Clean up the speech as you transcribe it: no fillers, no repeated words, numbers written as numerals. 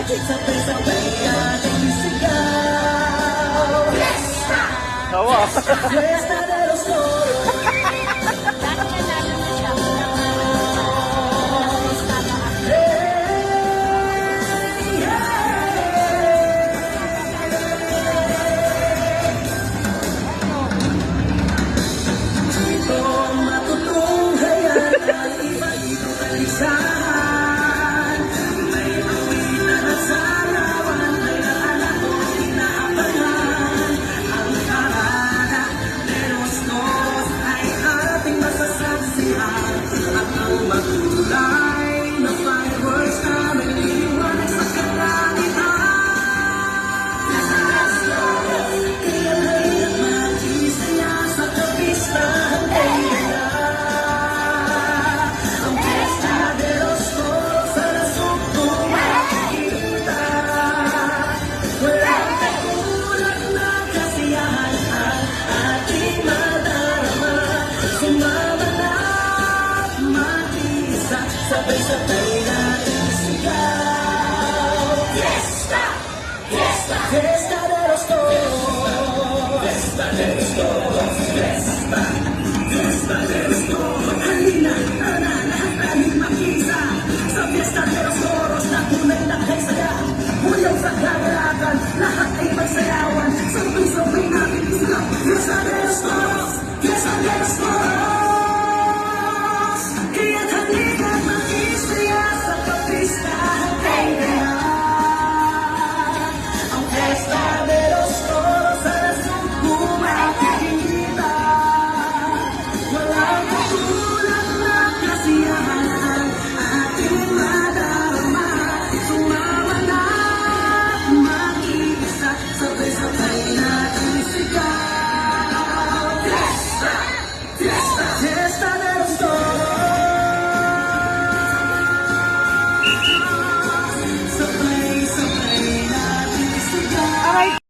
Sabay-sabay nating sigaw. Fiesta! Tawa. Fiesta de los Toros. Ito ang matutunghayan at iba't ibang kalisahan. May awitan at sarawan, may naanak kong inaabangan. Ang karana de los Toros ay ating masasaksihan. At ang matulay na fireworks na nagliliwanag sa kalangitan. Kaya ngayon mag-isaya sa kapistahan ay nila. Ang Fiesta de los Toros sa lasong kong makikita. Walang kagulat na kasiyahan ang ating madarama. Sumama na at mag-isa, sabay-sabay natin sigaw. Fiesta! Fiesta! Fiesta de los Toros. Fiesta de los Toros. Fiesta! Fiesta de